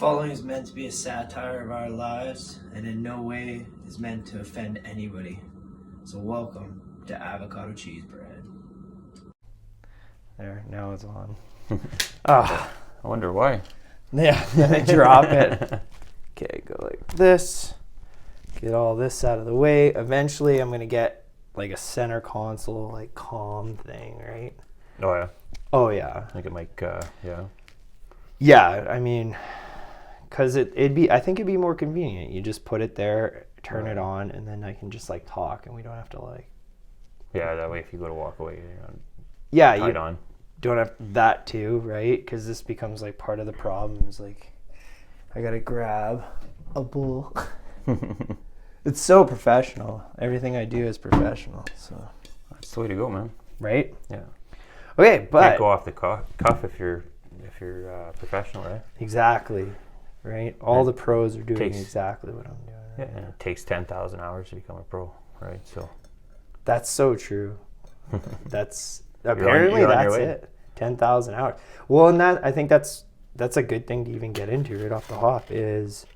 following is meant to be a satire of our lives and in no way is meant to offend anybody. So welcome to Avocado CheeseBread. There, now it's on. I wonder why. Yeah, then I drop it. Okay, go like this. Get all this out of the way. Eventually, I'm going to get like a center console, like calm thing, right? Oh, yeah. Oh, yeah. I think it might, yeah. Yeah, I mean, because I think it'd be more convenient. You just put it there, turn it on, and then I can just like talk and we don't have to like. Yeah, that way if you go to walk away, you're not tied on. Don't have that too, right? Because this becomes like part of the problem is like, I got to grab a bowl. It's so professional. Everything I do is professional. So That's the way to go, man. right? Yeah. Okay, but Can't go off the cuff if you're professional, right? exactly, right? All the pros are doing Takes- exactly what I'm doing. Yeah, and it takes 10,000 hours to become a pro, right? So That's so true. That's you're on apparently your that's way. it. 10,000 hours. Well, and that I think that's a good thing to even get into right off the hop is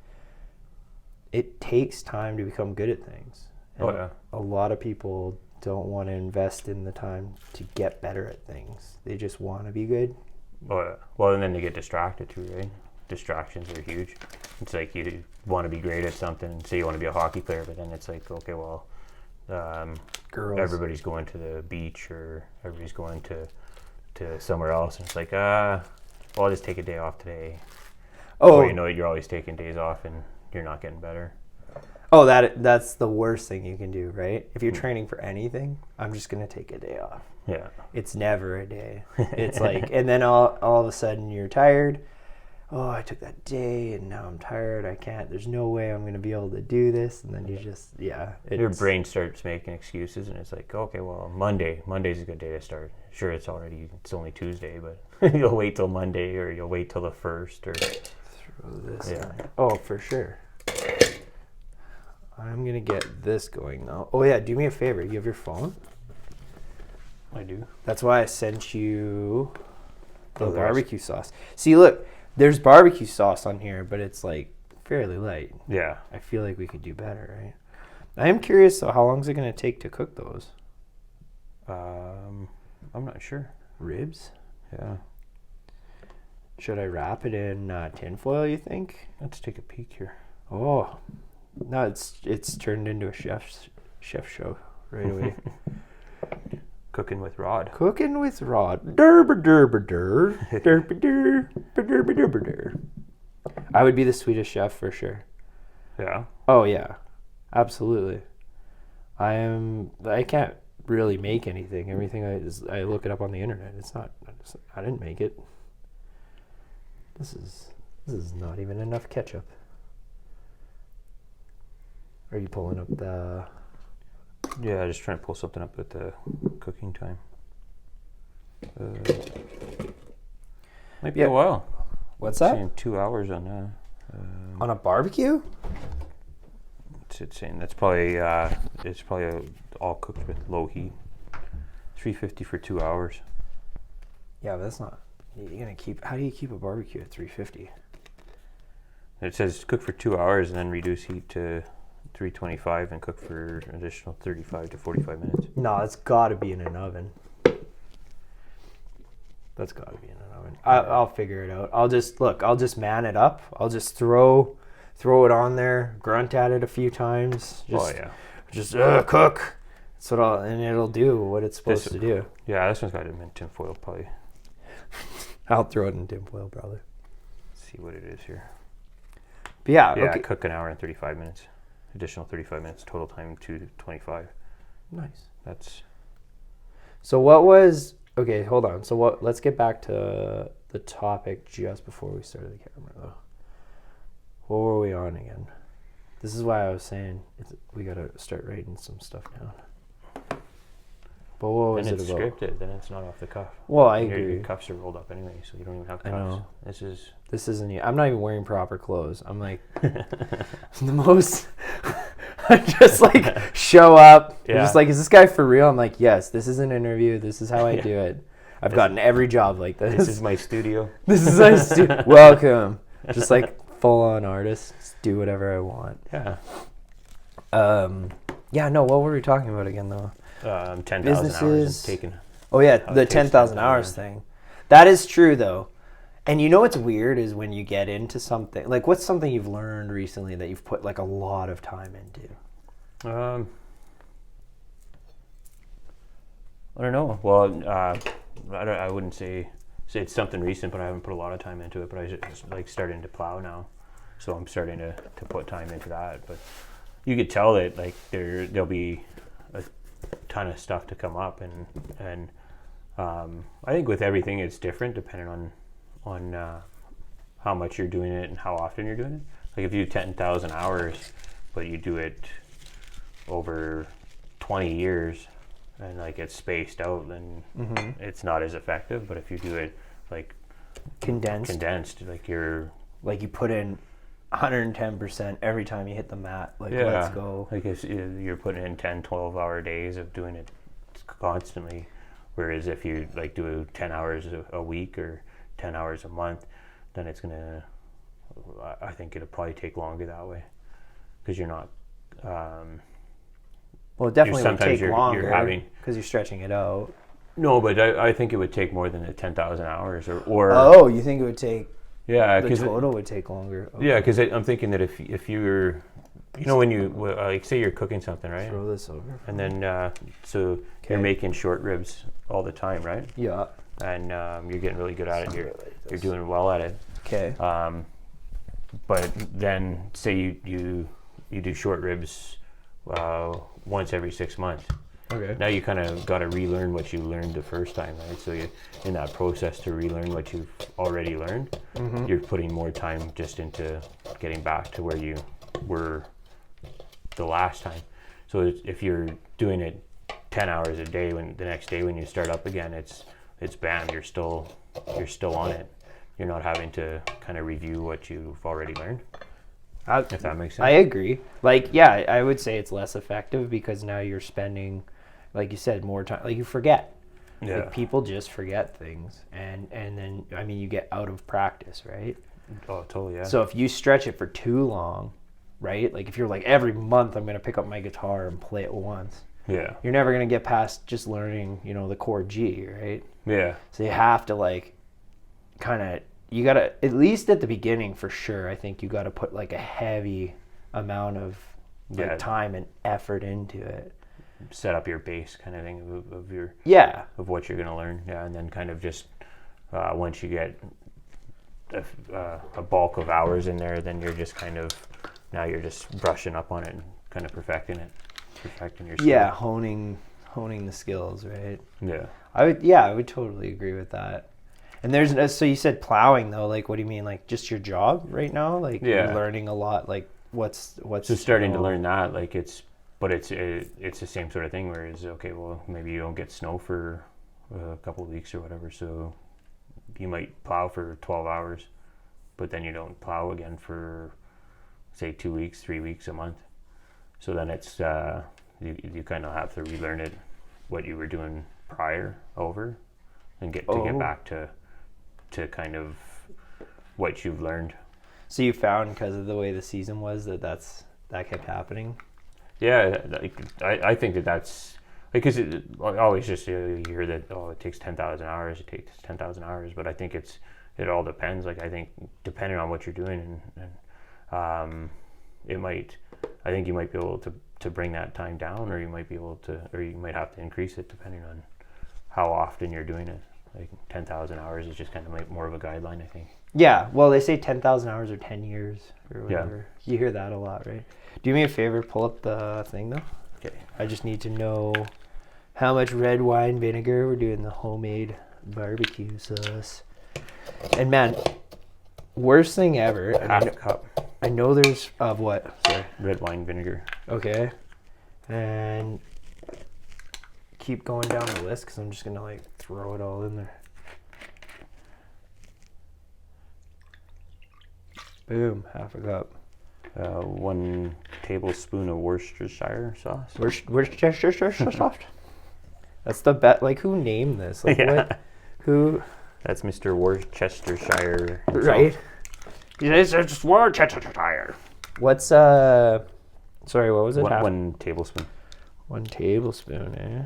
it takes time to become good at things. And Oh, yeah. a lot of people don't want to invest in the time to get better at things. They just want to be good. Oh, yeah. Well, and then they get distracted too, right? Distractions are huge. It's like you want to be great at something. Say you want to be a hockey player, but then it's like, okay, well, Girls. everybody's going to the beach or everybody's going to somewhere else, and it's like, well, I'll just take a day off today. Oh, Or you know, you're always taking days off and you're not getting better. oh, that's the worst thing you can do, right? If you're training for anything, I'm just gonna take a day off. Yeah. It's never a day. It's like, and then all of a sudden you're tired. Oh, I took that day and now I'm tired. I can't. There's no way I'm gonna be able to do this. And then you just, Your brain starts making excuses, and it's like, okay, well, Monday's a good day to start. Sure, it's only Tuesday, but you'll wait till Monday, or you'll wait till the 1st, or throw this. Yeah. in. Oh, for sure. I'm gonna get this going now. Oh yeah, do me a favor. You have your phone. I do. That's why I sent you the Oh, there's- barbecue sauce. See, look, there's barbecue sauce on here, but it's like fairly light. Yeah. I feel like we could do better, right? I am curious, though, how long is it going to take to cook those? I'm not sure. Ribs? Yeah. Should I wrap it in tinfoil, you think? Let's take a peek here. Oh, no, it's turned into a chef show right away. Cooking with Rod. Cooking with Rod. Derber derber der. Derber der. Derber derber der. I would be the Swedish chef for sure. Yeah. Oh yeah, absolutely. I can't really make anything. Everything I look it up on the internet. I didn't make it. This is not even enough ketchup. Are you pulling up the? Yeah, just trying to pull something up with the cooking time. Might be a while. What's that? Saying 2 hours on that. On a barbecue? It's saying that's probably all cooked with low heat. 350 for 2 hours. Yeah, but that's not. You're gonna keep. How do you keep a barbecue at 350? It says cook for 2 hours and then reduce heat to 325 and cook for an additional 35 to 45 minutes. No, it's got to be in an oven. That's got to be in an oven. I'll figure it out. I'll just man it up. I'll just throw it on there, grunt at it a few times. Just cook. That's what and it'll do what it's supposed to do. Yeah, this one's got it in tinfoil probably. I'll throw it in tinfoil probably. Let's see what it is here. But yeah, Yeah, okay. cook an hour and 35 minutes. Additional 35 minutes. Total time 2:25. Nice. That's So what was okay? Hold on. So let's get back to the topic just before we started the camera, though. What were we on again? This is why I was saying we got to start writing some stuff down. But what was and it it's about? scripted, then it's not off the cuff. Well, I Your agree. cuffs are rolled up anyway, so you don't even have I cuffs. know. This is I'm not even wearing proper clothes. I'm like the most. I just like show up. Yeah. Just like, is this guy for real? I'm like, yes. This is an interview. This is how I do it. I've gotten every job like this. This is my studio. This is my Welcome. Just like full on artist. Just do whatever I want. Yeah. Yeah, no, what were we talking about again though? 10,000 hours Businesses. taken. Oh yeah, How the it takes 10,000 10,000 hours hours. thing. That is true though. And you know what's weird is when you get into something, like what's something you've learned recently that you've put like a lot of time into? I don't know. Well, I wouldn't say it's something recent, but I haven't put a lot of time into it. But I just like starting to plow now, so I'm starting to put time into that. But you could tell that like there'll be a ton of stuff to come up, and I think with everything it's different depending on how much you're doing it and how often you're doing it. Like if you do 10,000 hours, but you do it over 20 years and like it's spaced out, then it's not as effective. But if you do it like condensed, like you're Like you put in 110% every time you hit the mat. Like let's go. Like if you're putting in 10, 12-hour days of doing it constantly, whereas if you like do 10 hours a week or 10 hours a month, then it's gonna. I think it'll probably take longer that way, because you're not. Well, it definitely would sometimes take you're longer having- because you're stretching it out. No, but I think it would take more than the 10,000 hours, or Oh, you think it would take yeah, the because total would take longer? Okay. yeah, because I'm thinking that if you're, when you like say you're cooking something, right, Throw this over. and then so you're making short ribs all the time, right, Yeah. and you're getting really good at it. You're doing well at it. Okay. But then say you do short ribs once every 6 months. Okay. Now you kind of got to relearn what you learned the first time, right? So you, in that process to relearn what you've already learned, you're putting more time just into getting back to where you were the last time. So if you're doing it 10 hours a day, when the next day when you start up again, it's bam, you're still on it. You're not having to kind of review what you've already learned. If that makes sense. I agree. Like, yeah, I would say it's less effective because now you're spending, like you said, more time. Like you forget. Yeah. Like people just forget things, and then I mean you get out of practice, right? Oh, totally. Yeah. So if you stretch it for too long, right? Like if you're like every month I'm gonna pick up my guitar and play it once, yeah. you're never gonna get past just learning, the chord G, right? Yeah. So you have to like kind of, you gotta, at least at the beginning for sure, I think you gotta put like a heavy amount of like time and effort into it. Set up your base kind of thing of your of what you're going to learn, and then kind of just once you get a bulk of hours in there, then you're just kind of, now you're just brushing up on it and kind of perfecting your skill. Yeah, honing the skills, right? Yeah. I would totally agree with that. And there's, so you said plowing though, like what do you mean, like just your job right now? Like you're learning a lot, like what's so starting to learn that, like it's the same sort of thing where it's okay, well maybe you don't get snow for a couple of weeks or whatever, so you might plow for 12 hours, but then you don't plow again for say 2 weeks, 3 weeks, a month. So then it's you kind of have to relearn it, what you were doing prior over, and get back to kind of what you've learned. So you found, because of the way the season was, that kept happening? Yeah, I think that's because it always just you hear that, oh, it takes 10,000 hours. It takes 10,000 hours, but I think it all depends. Like I think depending on what you're doing, and it might. I think you might be able to bring that time down, or you might be able to, or you might have to increase it depending on how often you're doing it. Like 10,000 hours is just kind of like more of a guideline, I think. Yeah, well, they say 10,000 hours or 10 years or whatever. Yeah. You hear that a lot, right? Do me a favor, pull up the thing though. Okay. I just need to know how much red wine vinegar we're doing the homemade barbecue sauce. And man, worst thing ever. Half a cup. I know there's of what? Sorry. Red wine vinegar. Okay. And keep going down the list because I'm just gonna like throw it all in there. Boom, half a cup. 1 tablespoon of Worcestershire sauce. Worcestershire sauce. That's the bet. Like, who named this? Like, what? Who? That's Mr. Worcestershire. Right. It's just one tire. What's sorry, what was it? One tablespoon. 1 tablespoon, eh?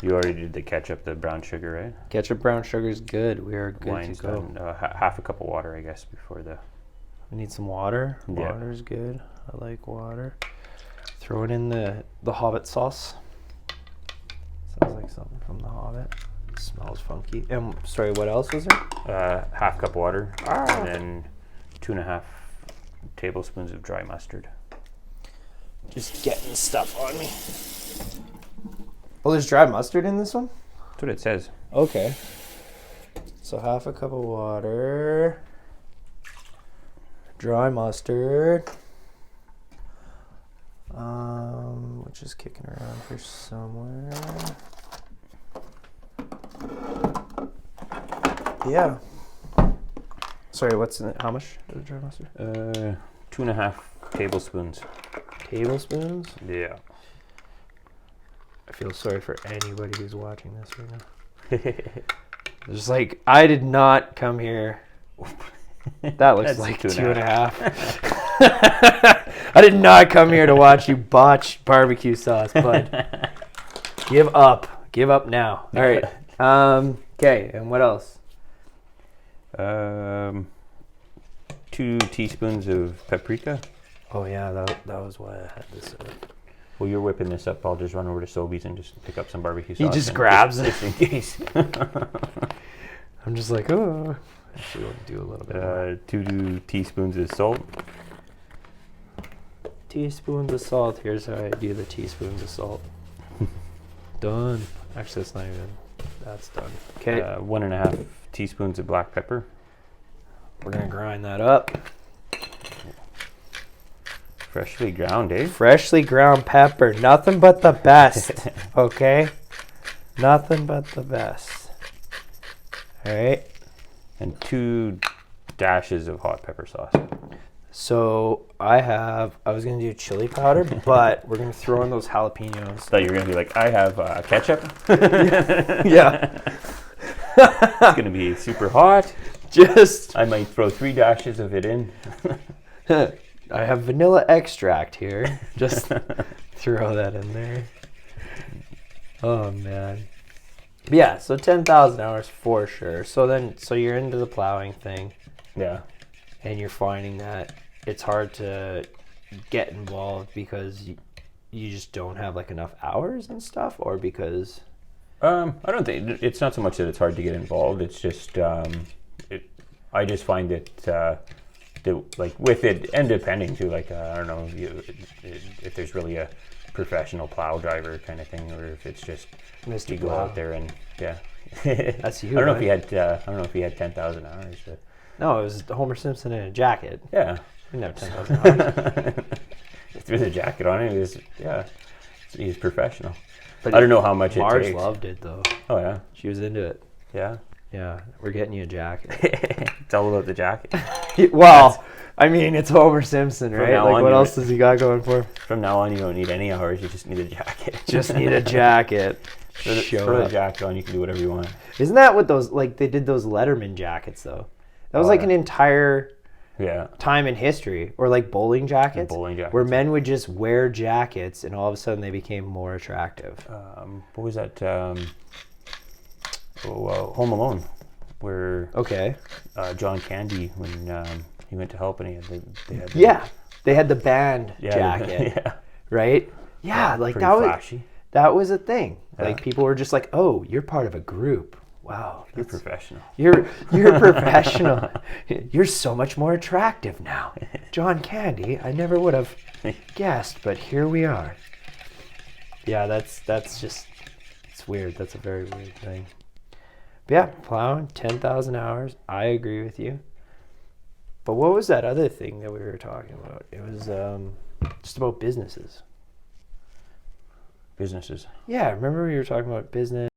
You already did the ketchup, the brown sugar, right? Ketchup, brown sugar is good. We are good Wine's to go. done. Half a cup of water, I guess, before the. We need some water. Yeah. Water's good. I like water. Throw it in the Hobbit sauce. Sounds like something from the Hobbit. Smells funky. And sorry, what else was there? Half cup water, and then 2.5 tablespoons of dry mustard. Just getting stuff on me. Oh, there's dry mustard in this one? That's what it says. Okay. So half a cup of water. Dry mustard. Which is kicking around here somewhere. Yeah. Sorry, what's in it? How much is dry mustard? 2.5 tablespoons. Tablespoons? Yeah. I feel sorry for anybody who's watching this right now. Just like, I did not come here. That looks That's like 2.5. I did not come here to watch you botch barbecue sauce, bud. Give up. Give up now. All right. Okay, and what else? 2 teaspoons of paprika. Oh, yeah, that was why I had this. While you're whipping this up, I'll just run over to Sobeys and just pick up some barbecue sauce. He just grabs it. Just in case. I'm just like, oh. Actually, we'll do a little bit more. 2 teaspoons of salt. Teaspoons of salt. Here's how I do the teaspoons of salt. Done. Actually, that's not even. That's done. Okay. 1.5 teaspoons of black pepper. We're going to grind that up. Freshly ground, eh? Freshly ground pepper. Nothing but the best. Okay? Nothing but the best. All right. And 2 dashes of hot pepper sauce. So I was going to do chili powder, but we're going to throw in those jalapenos. Thought you were going to be like, I have ketchup. Yeah. It's going to be super hot. Just. I might throw 3 dashes of it in. I have vanilla extract here. Just throw that in there. Oh, man. Yeah, so 10,000 hours for sure. So you're into the plowing thing. Yeah. And you're finding that it's hard to get involved because you just don't have like enough hours and stuff, or because I don't think it's not so much that it's hard to get involved. It's just I just find that like with it, and depending too, like I don't know if there's really a professional plow driver kind of thing, or if it's just Mr. you go Plow. out there and yeah. That's you. I don't know right? if he had 10,000 hours. But No, it was Homer Simpson in a jacket. yeah. He didn't have 10,000 hours. He threw the jacket on him. He's professional. But I don't know how much Marge it takes. loved it though. Oh yeah, She was into it. yeah. Yeah, we're getting you a jacket. It's all about the jacket. Well, I mean, it's Homer Simpson, right? now Like, on, what you- else does he got going for him? From now on, you don't need any hours. You just need a jacket. Just need a jacket. Throw Show the up. jacket on. You can do whatever you want. Isn't that what those, like, they did those Letterman jackets, though? That was like yeah. an entire Yeah. time in history. Or like bowling jackets. Bowling jackets. Where men would just wear jackets and all of a sudden they became more attractive. What was that? Home Alone, where Okay. John Candy, when he went to help and they had Yeah. They had the band yeah, jacket, yeah. right? Yeah, like Pretty that was flashy. that was a thing. Yeah. Like people were just like, "Oh, you're part of a group. Wow, You're that's- professional. You're professional. You're so much more attractive now." John Candy, I never would have guessed, but here we are. Yeah, that's just it's weird. That's a very weird thing. But yeah, plowing 10,000 hours. I agree with you. But what was that other thing that we were talking about? It was just about businesses. Businesses. Yeah, remember we were talking about business.